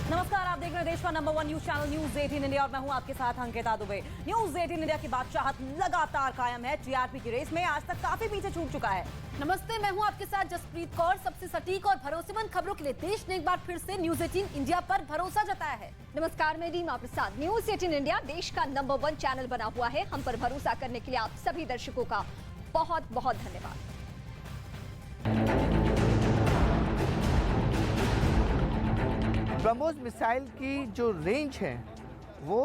नमस्कार, आप देख रहे हैं देश का number 1 news channel news 18 India और मैं हूं आपके साथ अंकिता दुबे। न्यूज 18 इंडिया की बादशाहत लगातार कायम है। टीआरपी की रेस में आज तक काफी पीछे छूट चुका है। नमस्ते, मैं हूं आपके साथ जसप्रीत कौर। सबसे सटीक और भरोसेमंद खबरों के लिए देश ने एक बार फिर से न्यूज 18 इंडिया पर भरोसा जताया है। नमस्कार, मैं रीमा प्रसाद। न्यूज 18 इंडिया देश का नंबर 1 चैनल बना हुआ है। हम पर भरोसा करने के लिए आप सभी दर्शकों का बहुत बहुत धन्यवाद। ब्रह्मोस मिसाइल की जो रेंज है वो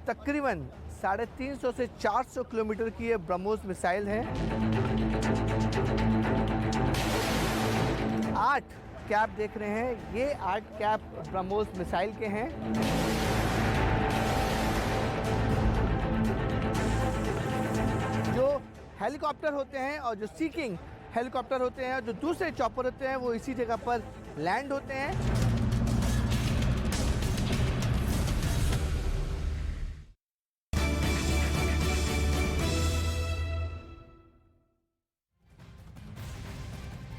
तकरीबन 350 से 400 किलोमीटर की ये ब्रह्मोस मिसाइल है। 8 कैप देख रहे हैं, ये 8 कैप ब्रह्मोस मिसाइल के हैं। जो हेलीकॉप्टर होते हैं और जो सीकिंग हेलीकॉप्टर होते हैं, जो दूसरे चॉपर होते हैं, वो इसी जगह पर लैंड होते हैं।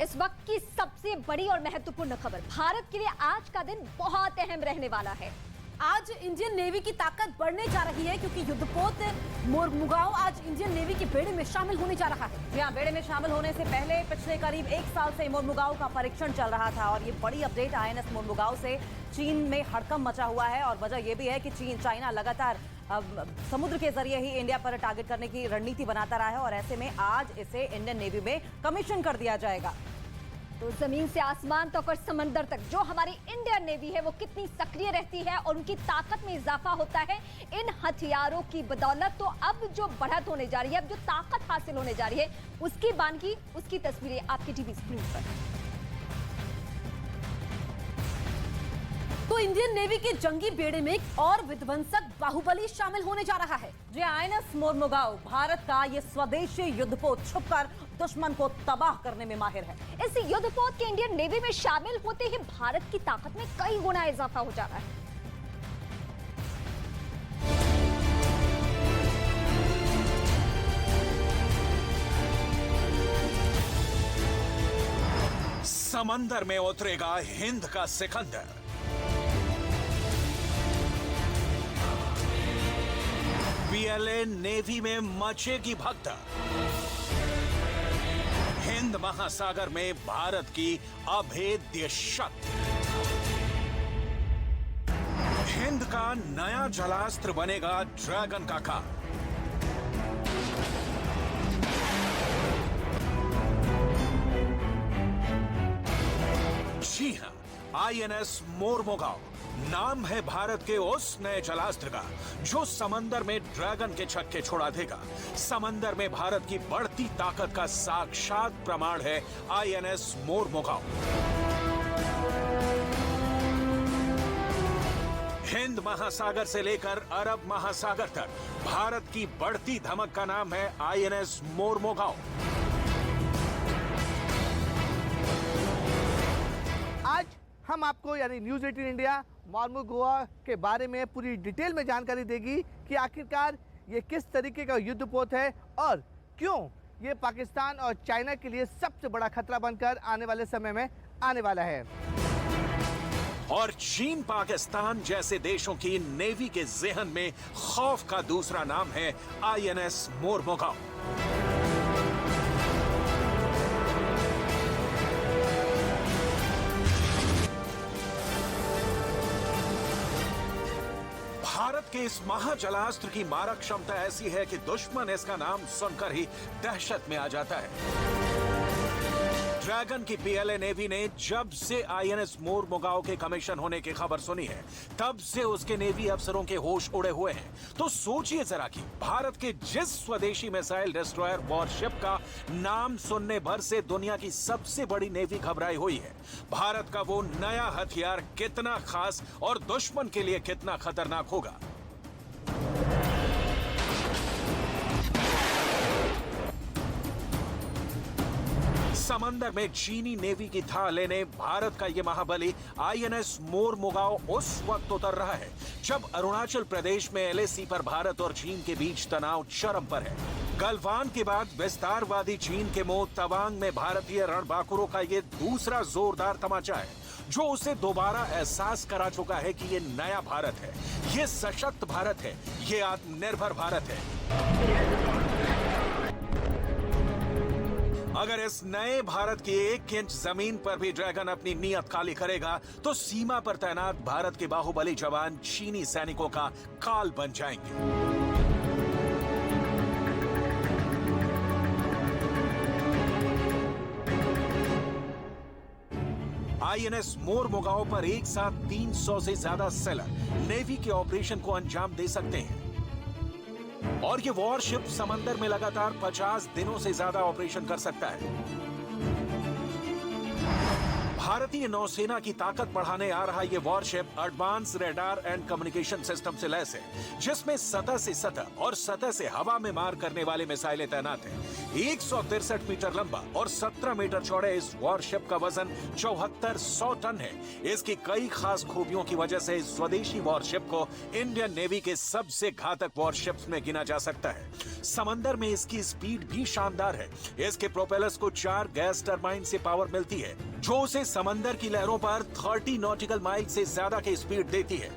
इस वक्त की सबसे बड़ी और महत्वपूर्ण खबर, भारत के लिए आज का दिन बहुत अहम रहने वाला है। आज इंडियन नेवी की ताकत बढ़ने जा रही है क्योंकि युद्धपोत मोरमुगाओ आज इंडियन नेवी के बेड़े में शामिल होने जा रहा है। यहाँ बेड़े में शामिल होने से पहले पिछले करीब 1 साल से मोरमुगाओ का परीक्षण चल रहा था और ये बड़ी अपडेट आईएनएस मोरमुगाओ से चीन में हड़कंप मचा हुआ है। और वजह यह भी है कि चाइना लगातार समुद्र के जरिए ही इंडिया पर टारगेट करने की रणनीति बनाता रहा है और ऐसे में आज इसे इंडियन नेवी में कमीशन कर दिया जाएगा। तो जमीन से आसमान तक और समंदर तक जो हमारी इंडियन नेवी है वो कितनी सक्रिय रहती है और उनकी ताकत में इजाफा होता है इन हथियारों की बदौलत। तो अब जो बढ़त होने जा रही है, अब जो ताकत हासिल होने जा रही है, उसकी बानगी, उसकी तस्वीरें आपकी टीवी स्क्रीन पर। तो इंडियन नेवी के जंगी बेड़े में एक और विध्वंसक बाहुबली शामिल होने जा रहा है। जी, आईएनएस मोरमुगाओ भारत का ये स्वदेशी युद्धपोत छुपकर दुश्मन को तबाह करने में माहिर है। इस युद्धपोत के इंडियन नेवी में शामिल होते ही भारत की ताकत में कई गुना इजाफा हो जा रहा है। समंदर में उतरेगा हिंद का सिकंदर। पीएलए नेवी में मचेगी भगदड़। हिंद महासागर में भारत की अभेद्य शक्ति। हिंद का नया जलास्त्र बनेगा ड्रैगन का कार। जी हां, आईएनएस मोरमुगाओ नाम है भारत के उस नए जलास्त्र का जो समंदर में ड्रैगन के छक्के छोड़ा देगा। समंदर में भारत की बढ़ती ताकत का साक्षात प्रमाण है आईएनएस मोरमुगाओ। हिंद महासागर से लेकर अरब महासागर तक भारत की बढ़ती धमक का नाम है आईएनएस मोरमुगाओ। आज हम आपको यानी न्यूज 18 इंडिया मोरमुगाओ के बारे में पूरी डिटेल में जानकारी देगी कि आखिरकार ये किस तरीके का युद्धपोत है और क्यों ये पाकिस्तान और चाइना के लिए सबसे बड़ा खतरा बनकर आने वाले समय में आने वाला है। और चीन पाकिस्तान जैसे देशों की नेवी के ज़हन में खौफ का दूसरा नाम है आईएनएस मोरमुगाओ। भारत के इस महाजलास्त्र की मारक क्षमता ऐसी है कि दुश्मन इसका नाम सुनकर ही दहशत में आ जाता है। ड्रैगन की पीएलए नेवी ने जब से आईएनएस मोरमुगाओ के कमीशन होने की खबर सुनी है, तब से उसके नेवी अफसरों के होश उड़े हुए हैं। तो सोचिए जरा कि भारत के जिस स्वदेशी मिसाइल डिस्ट्रॉयर वॉरशिप का नाम सुनने भर से दुनिया की सबसे बड़ी नेवी घबराई हुई है, भारत का वो नया हथियार कितना खास और दुश्मन के लिए कितना खतरनाक होगा। समंदर में चीनी नेवी की था लेने भारत का ये महाबली आईएनएस मोरमुगाओ उस वक्त उतर रहा है जब अरुणाचल प्रदेश में एलएसी पर भारत और चीन के बीच तनाव चरम पर है। गलवान के बाद विस्तारवादी चीन के मुंह तवांग में भारतीय रणबांकुरों का ये दूसरा जोरदार तमाचा है। जो उसे दोबारा एहसास करा चुका है कि ये नया भारत है, ये सशक्त भारत है, ये आत्मनिर्भर भारत है। अगर इस नए भारत की 1 इंच जमीन पर भी ड्रैगन अपनी नीयत खाली करेगा तो सीमा पर तैनात भारत के बाहुबली जवान चीनी सैनिकों का काल बन जाएंगे। आईएनएस मोरमुगाओ पर एक साथ 300 से ज्यादा सेलर नेवी के ऑपरेशन को अंजाम दे सकते हैं और ये वॉरशिप समंदर में लगातार 50 दिनों से ज्यादा ऑपरेशन कर सकता है। भारतीय नौसेना की ताकत बढ़ाने आ रहा ये worship advance radar and communication system से लैस है, जिसमें सतह से सतह और सतह से हवा में मार करने वाले मिसाइलें तैनात हैं। 163 मीटर लंबा और 17 मीटर चौड़े इस वॉरशिप का वजन 7400 टन है। इसकी कई खास खूबियों की वजह से इस स्वदेशी वॉरशिप को इंडियन नेवी के सबसे घातक वॉरशिप्स में गिना जा सकता है। समंदर में इसकी स्पीड भी शानदार है। इसके प्रोपेलर्स को 4 गैस टरबाइन से पावर मिलती है, जो उसे समंदर की लहरों पर 30 नॉटिकल माइल से ज्यादा की स्पीड देती है।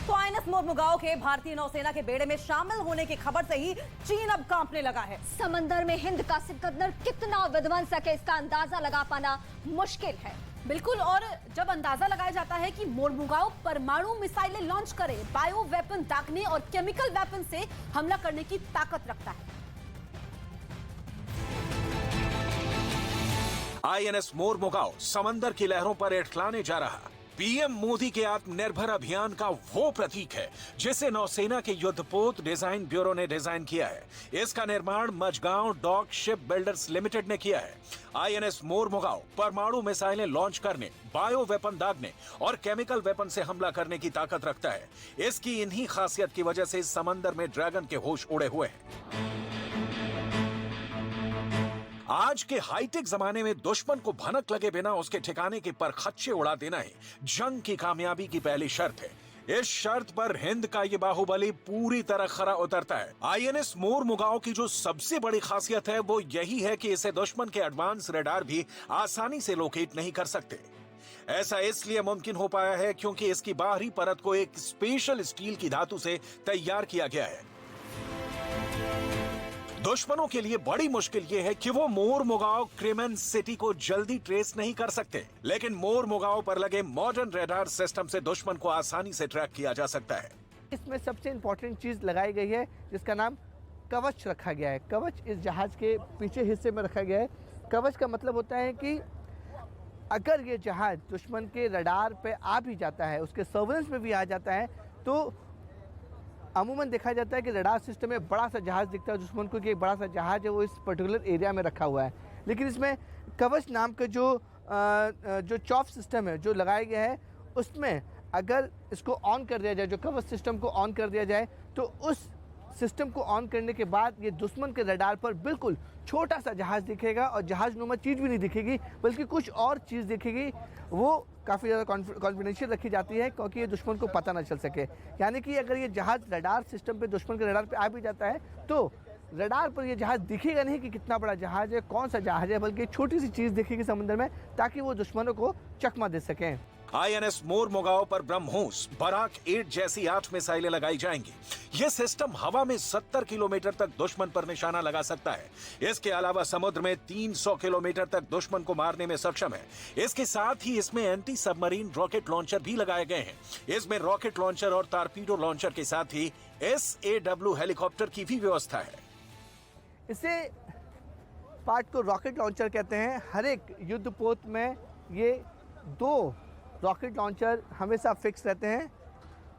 तो आईएनएस मोरमुगाओ के भारतीय नौसेना के बेड़े में शामिल होने की खबर से ही चीन अब कांपने लगा है। समंदर में हिंद का सिकंदर कितना विध्वंसक है, इसका अंदाजा लगा पाना मुश्किल है। बिल्कुल, और जब अंदाजा लगाया जाता है कि मोरमुगाओ परमाणु मिसाइलें लॉन्च करे, बायो वेपन दागने और केमिकल वेपन से हमला करने की ताकत रखता है। आईएनएस मोरमुगाओ समंदर की लहरों पर इठलाने जा रहा पीएम मोदी के आत्मनिर्भर अभियान का वो प्रतीक है जिसे नौसेना के युद्धपोत डिजाइन ब्यूरो ने डिजाइन किया है। इसका निर्माण Mazagon dock ship builders limited ने किया है। आईएनएस मोरमुगाओ परमाणु मिसाइलें लॉन्च करने, बायो वेपन दागने और केमिकल वेपन से हमला करने की ताकत रखता है। इसकी इन्हीं खासियत की वजह से समंदर में ड्रैगन के होश उड़े हुए हैं। आज के हाईटेक जमाने में दुश्मन को भनक लगे बिना उसके ठिकाने के परखच्चे उड़ा देना ही जंग की कामयाबी की पहली शर्त है। इस शर्त पर हिंद का ये बाहुबली पूरी तरह खरा उतरता है। आईएनएस मोरमुगाओ की जो सबसे बड़ी खासियत है वो यही है कि इसे दुश्मन के एडवांस रडार भी आसानी से लोकेट नहीं कर सकते। ऐसा इसलिए मुमकिन हो पाया है क्योंकि इसकी बाहरी परत को एक स्पेशल स्टील की धातु से तैयार किया गया है। दुश्मनों के लिए बड़ी मुश्किल यह है कि वो मोरमुगाओ क्रिमेन सिटी को जल्दी ट्रेस नहीं कर सकते, लेकिन मोरमुगाओ पर लगे मॉडर्न रडार सिस्टम से दुश्मन को आसानी से ट्रैक किया जा सकता है। इसमें सबसे इंपॉर्टेंट चीज लगाई गई है जिसका नाम कवच रखा गया है। कवच इस जहाज के पीछे हिस्से में रखा गया है। कवच का मतलब होता है कि अगर ये जहाज दुश्मन के रडार पे आ भी जाता है, उसके सर्वेलेंस में भी आ जाता है, तो अमूमन देखा जाता है कि रडार सिस्टम में बड़ा सा जहाज दिखता है दुश्मन को कि एक बड़ा सा जहाज है वो इस पर्टिकुलर एरिया में रखा हुआ है। लेकिन इसमें कवच नाम का जो चॉप सिस्टम है जो लगाया गया है, उसमें अगर इसको ऑन कर दिया जाए, जो कवच सिस्टम को ऑन कर दिया जाए, तो उस सिस्टम को ऑन करने के बाद ये दुश्मन के रडार पर बिल्कुल छोटा सा जहाज दिखेगा और जहाज नुमा चीज़ भी नहीं दिखेगी बल्कि कुछ और चीज़ दिखेगी। वो काफ़ी ज़्यादा कॉन्फिडेंशियल रखी जाती है क्योंकि ये दुश्मन को पता ना चल सके। यानी कि अगर ये जहाज रडार सिस्टम पे दुश्मन के रडार पे आ भी जाता है तो रडार पर ये जहाज दिखेगा नहीं कि कितना बड़ा जहाज है, कौन सा जहाज है, बल्कि छोटी सी चीज़ दिखेगी समुद्र में ताकि वो दुश्मनों को चकमा दे सकें। आईएनएस मोरमुगाओ पर ब्रह्मोस, बराक 8 जैसी 8 मिसाइलें लगाई जाएंगी। यह सिस्टम हवा में 70 किलोमीटर तक दुश्मन पर निशाना लगा सकता है। इसके अलावा समुद्र में 300 किलोमीटर तक दुश्मन को मारने में सक्षम है। इसके साथ ही इसमें एंटी सबमरीन रॉकेट लॉन्चर भी लगाए गए हैं। इसमें रॉकेट लॉन्चर और टारपीडो लॉन्चर के साथ ही SAW हेलीकॉप्टर की भी व्यवस्था है। इसे पार्ट को रॉकेट लॉन्चर कहते हैं। हर एक युद्धपोत में ये 2 रॉकेट लॉन्चर हमेशा फिक्स रहते हैं।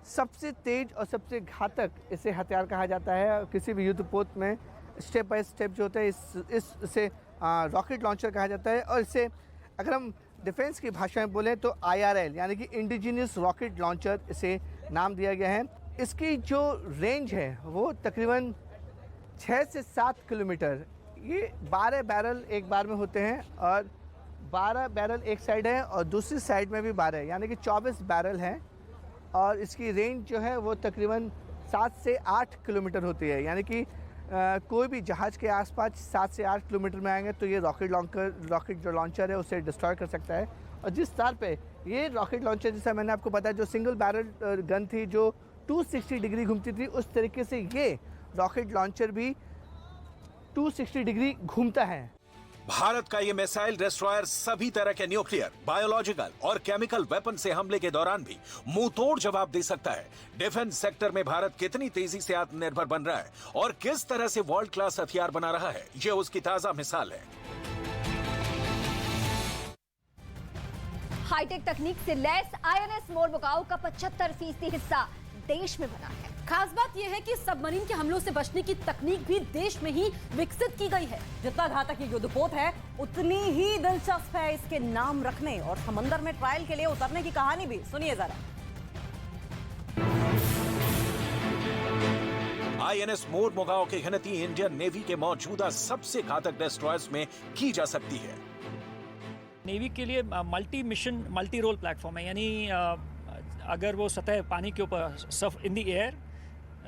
सबसे तेज और सबसे घातक इसे हथियार कहा जाता है। किसी भी युद्धपोत में स्टेप बाय स्टेप जो होता है इसे रॉकेट लॉन्चर कहा जाता है। और इसे अगर हम डिफेंस की भाषा में बोलें तो IRL यानी कि इंडिजिनियस रॉकेट लॉन्चर इसे नाम दिया गया है। इसकी जो रेंज है वो तकरीबन 6 से 7 किलोमीटर। ये 12 बैरल एक बार में होते हैं और 12 बैरल एक साइड है और दूसरी साइड में भी 12 यानी कि 24 बैरल हैं। और इसकी रेंज जो है वो तकरीबन 7 से 8 किलोमीटर होती है। यानी कि कोई भी जहाज़ के आसपास 7 से 8 किलोमीटर में आएंगे तो ये रॉकेट जो लॉन्चर है उसे डिस्ट्रॉय कर सकता है। और जिस स्तर पे ये रॉकेट लॉन्चर, जैसा मैंने आपको बताया, जो सिंगल बैरल गन थी जो 260 डिग्री घूमती थी, उस तरीके से ये रॉकेट लॉन्चर भी 260 डिग्री घूमता है। भारत का ये मिसाइल डिस्ट्रॉयर सभी तरह के न्यूक्लियर, बायोलॉजिकल और केमिकल वेपन से हमले के दौरान भी मुंहतोड़ जवाब दे सकता है। डिफेंस सेक्टर में भारत कितनी तेजी से आत्मनिर्भर बन रहा है और किस तरह से वर्ल्ड क्लास हथियार बना रहा है, ये उसकी ताजा मिसाल है। हाईटेक तकनीक से लैस आईएनएस मोरमुगाओ का 75% हिस्सा देश में बना है। खास बात यह है कि सबमरीन के हमलों से बचने की तकनीक भी देश में ही विकसित की गई है। जितना घातक ये युद्धपोत है उतनी ही दिलचस्प है इसके नाम रखने और समंदर में ट्रायल के लिए उतरने की कहानी भी। सुनिए जरा। आईएनएस मोरमुगाओ की गिनती इंडियन नेवी के मौजूदा सबसे घातक डिस्ट्रॉयर्स में की जा सकती है। नेवी के लिए multi mission multi role platform है, यानी अगर वो सतह पानी के ऊपर इन द एयर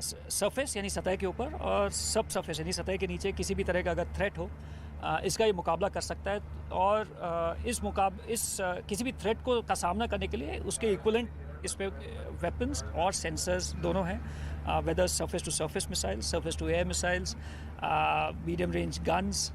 सरफेस यानी सतह के ऊपर और सब सरफेस यानी सतह के नीचे किसी भी तरह का अगर थ्रेट हो, इसका ये मुकाबला कर सकता है। और इस किसी भी थ्रेट का सामना करने के लिए उसके इक्विवेलेंट इस पे वेपन्स और सेंसर्स दोनों हैं, whether surface to surface missile, surface to air missiles, medium range guns,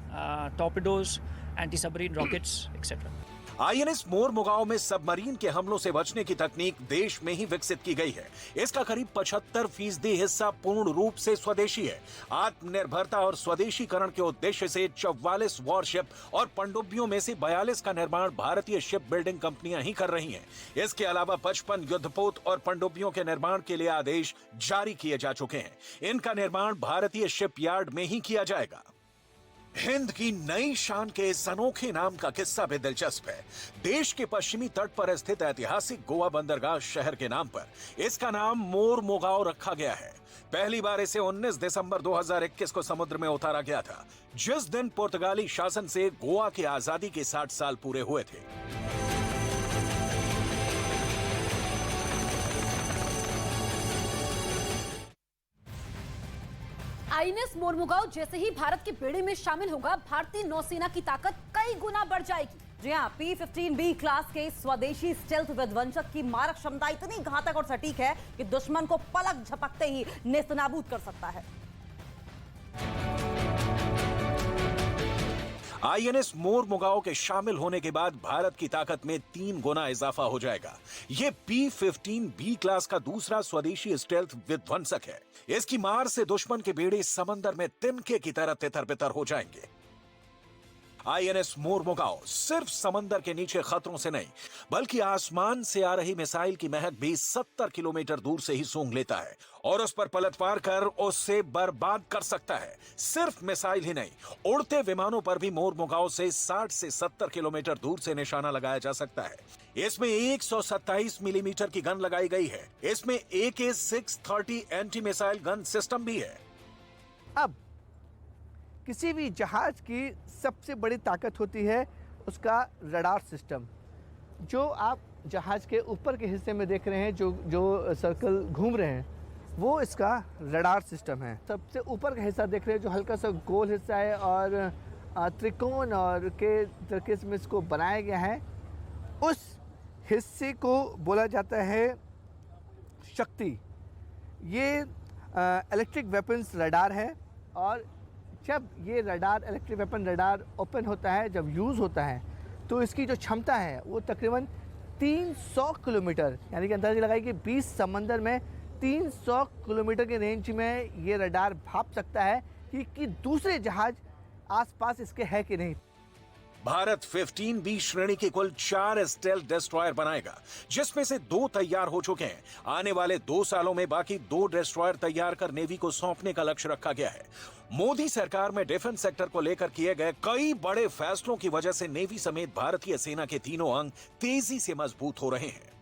torpedoes, anti submarine rockets etcetera. INS Mormugao में सबमरीन के हमलों से बचने की तकनीक देश में ही विकसित की गई है। इसका करीब 75% हिस्सा पूर्ण रूप से स्वदेशी है। आत्मनिर्भरता और स्वदेशीकरण के उद्देश्य से 44 वॉरशिप और पनडुब्बियों में से 42 का निर्माण भारतीय शिप बिल्डिंग कंपनियां ही कर रही हैं। इसके अलावा 55 युद्धपोत और पनडुब्बियों के निर्माण के लिए आदेश जारी किए जा चुके हैं। इनका निर्माण भारतीय शिपयार्ड में ही किया जाएगा। हिंद की नई शान के इस अनोखे नाम का किस्सा भी दिलचस्प है। देश के पश्चिमी तट पर स्थित ऐतिहासिक गोवा बंदरगाह शहर के नाम पर इसका नाम मोरमुगाओ रखा गया है। पहली बार इसे 19 दिसंबर 2021 को समुद्र में उतारा गया था, जिस दिन पुर्तगाली शासन से गोवा की आजादी के 60 साल पूरे हुए थे। आईएनएस मोरमुगाओ जैसे ही भारत के बेड़े में शामिल होगा, भारतीय नौसेना की ताकत कई गुना बढ़ जाएगी। जी हाँ, P-15B क्लास के स्वदेशी स्टेल्थ विध्वंसक की मारक क्षमता इतनी घातक और सटीक है कि दुश्मन को पलक झपकते ही नेस्तनाबूद कर सकता है। आईएनएस मोरमुगाओ के शामिल होने के बाद भारत की ताकत में 3 गुना इजाफा हो जाएगा। ये P-15B क्लास का दूसरा स्वदेशी स्टेल्थ विध्वंसक है। इसकी मार से दुश्मन के बेड़े समंदर में तिनके की तरह तितर-बितर हो जाएंगे। आईएनएस मोरमुगाओ सिर्फ समंदर के नीचे खतरों से नहीं, बल्कि आसमान से आ रही मिसाइल की महक भी 70 किलोमीटर दूर से ही सूंघ लेता है और उस पर पलटवार कर उससे बर्बाद कर सकता है। सिर्फ मिसाइल ही नहीं, उड़ते विमानों पर भी मोरमुगाओ से 60 से 70 किलोमीटर दूर से निशाना लगाया जा सकता है। इसमें 127 मिलीमीटर की गन लगाई गई है। इसमें AK-630 anti missile gun system भी है। अब किसी भी जहाज की सबसे बड़ी ताकत होती है उसका रडार सिस्टम। जो आप जहाज के ऊपर के हिस्से में देख रहे हैं, जो सर्कल घूम रहे हैं, वो इसका रडार सिस्टम है। सबसे ऊपर का हिस्सा देख रहे हैं जो हल्का सा गोल हिस्सा है और त्रिकोण और के तरीके से इसको बनाया गया है। उस हिस्से को बोला जाता है शक्ति। ये इलेक्ट्रिक वेपन्स रडार है और जब ये radar electric weapon radar open होता है, जब यूज़ होता है, तो इसकी जो क्षमता है वो तकरीबन 300 किलोमीटर, यानी कि अंदाज़ा लगाइए कि 20 समंदर में 300 किलोमीटर के रेंज में ये रडार भाप सकता है कि दूसरे जहाज आसपास इसके है कि नहीं। भारत 15B श्रेणी के कुल 4 स्टेल्थ डिस्ट्रॉयर बनाएगा, जिसमें से 2 तैयार हो चुके हैं। आने वाले 2 सालों में बाकी 2 डिस्ट्रॉयर तैयार कर नेवी को सौंपने का लक्ष्य रखा गया है। मोदी सरकार में डिफेंस सेक्टर को लेकर किए गए कई बड़े फैसलों की वजह से नेवी समेत भारतीय सेना के तीनों अंग तेजी से मजबूत हो रहे हैं।